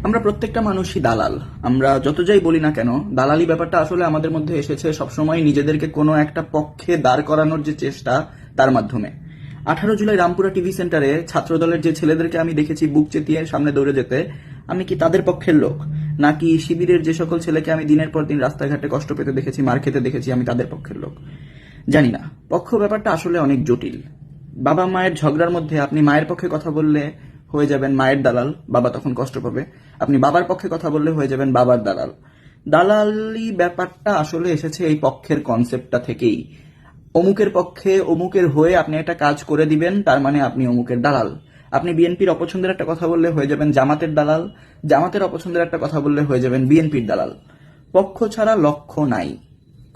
আমরা প্রত্যেকটা মানুষই দালাল। আমরা যত যাই বলি না কেন, দালালি ব্যাপারটা আসলে আমাদের মধ্যে এসেছে সবসময় নিজেদেরকে কোনো একটা পক্ষে দাঁড় করানোর যে চেষ্টা, তার মাধ্যমে। 18 জুলাই রামপুরা টিভি সেন্টারে ছাত্রদলের যে ছেলেদেরকে আমি দেখেছি বুক চেতিয়ে সামনে দৌড়ে যেতে, আমি কি তাদের পক্ষের লোক? নাকি শিবিরের যে সকল ছেলেকে আমি দিনের পর দিন রাস্তাঘাটে কষ্ট পেতে দেখেছি, মার খেতে দেখেছি, আমি তাদের পক্ষের লোক? জানি না। পক্ষ ব্যাপারটা আসলে অনেক জটিল। বাবা মায়ের ঝগড়ার মধ্যে আপনি মায়ের পক্ষে কথা বললে হয়ে যাবেন মায়ের দালাল, বাবা তখন কষ্ট পাবে। আপনি বাবার পক্ষে কথা বললে হয়ে যাবেন বাবার দালাল। দালালি ব্যাপারটা আসলে এসেছে এই পক্ষের কনসেপ্টটা থেকেই। অমুকের পক্ষে অমুকের হয়ে আপনি একটা কাজ করে দিবেন, তার মানে আপনি অমুকের দালাল। আপনি বিএনপির অপছন্দের একটা কথা বললে হয়ে যাবেন জামাতের দালাল, জামাতের অপছন্দের একটা কথা বললে হয়ে যাবেন বিএনপির দালাল। পক্ষ ছাড়া লক্ষ্য নাই,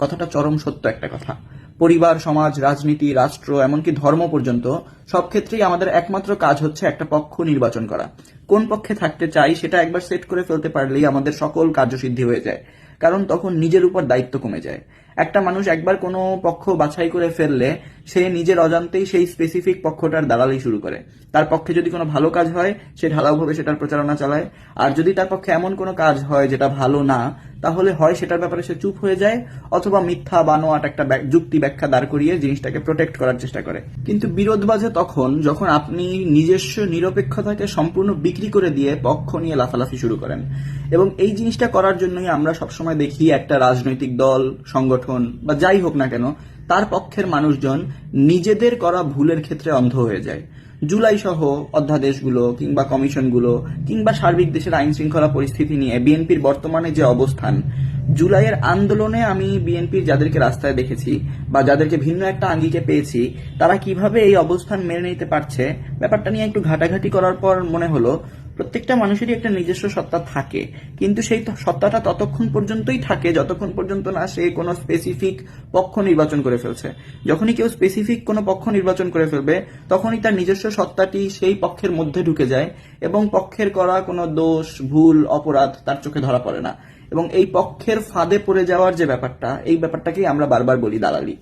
কথাটা চরম সত্য একটা কথা। পরিবার, সমাজ, রাজনীতি, রাষ্ট্র, এমনকি ধর্ম পর্যন্ত সব ক্ষেত্রেই আমাদের একমাত্র কাজ হচ্ছে একটা পক্ষ নির্বাচন করা। কোন পক্ষে থাকতে চাই সেটা একবার সেট করে ফেলতে পারলেই আমাদের সকল কার্যসিদ্ধি হয়ে যায়, কারণ তখন নিজের উপর দায়িত্ব কমে যায়। একটা মানুষ একবার কোনো পক্ষ বাছাই করে ফেললে সে নিজের অজান্তেই সেই স্পেসিফিক পক্ষটার দালালি শুরু করে। তার পক্ষে যদি কোনো ভালো কাজ হয় সে ঢালাওভাবে সেটার প্রচারণা চালায়, আর যদি তার পক্ষে এমন কোনো কাজ হয় যেটা ভালো না, তাহলে হয় সেটার ব্যাপারে সে চুপ হয়ে যায়, অথবা মিথ্যা বানোয়াট একটা যুক্তি ব্যাখ্যা দাঁড় করিয়ে জিনিসটাকে প্রোটেক্ট করার চেষ্টা করে। কিন্তু বিরোধ বাজে তখন যখন আপনি নিজস্ব নিরপেক্ষতাকে সম্পূর্ণ বিক্রি করে দিয়ে পক্ষ নিয়ে লাফালাফি শুরু করেন। এবং এই জিনিসটা করার জন্যই আমরা সবসময় দেখি একটা রাজনৈতিক দল, সংগঠন বা যাই হোক না কেন, তার পক্ষের মানুষজন নিজেদের করা ভুলের ক্ষেত্রে অন্ধ হয়ে যায়। জুলাই সহ অধ্যাদেশগুলো কিংবা কমিশনগুলো কিংবা সার্বিক দেশের আইন শৃঙ্খলা পরিস্থিতি নিয়ে বিএনপির বর্তমানে যে অবস্থান, জুলাইয়ের আন্দোলনে আমি বিএনপির যাদেরকে রাস্তায় দেখেছি বা যাদেরকে ভিন্ন একটা আঙ্গিকে পেয়েছি, তারা কিভাবে এই অবস্থান মেনে নিতে পারছে, ব্যাপারটা নিয়ে একটু ঘাটাঘাটি করার পর মনে হলো প্রত্যেকটা মানুষেরই একটা নিজস্ব সত্তা থাকে, কিন্তু সেই সত্তাটা ততক্ষণ পর্যন্তই থাকে যতক্ষণ পর্যন্ত না সে কোনো স্পেসিফিক পক্ষ নির্বাচন করে ফেলছে। যখনই কেউ স্পেসিফিক কোনো পক্ষ নির্বাচন করে ফেলবে, তখনই তার নিজস্ব সত্তাটি সেই পক্ষের মধ্যে ঢুকে যায় এবং পক্ষের করা কোনো দোষ, ভুল, অপরাধ তার চোখে ধরা পড়ে না। এবং এই পক্ষের ফাঁদে পড়ে যাওয়ার যে ব্যাপারটা, এই ব্যাপারটাকেই আমরা বারবার বলি দালালি।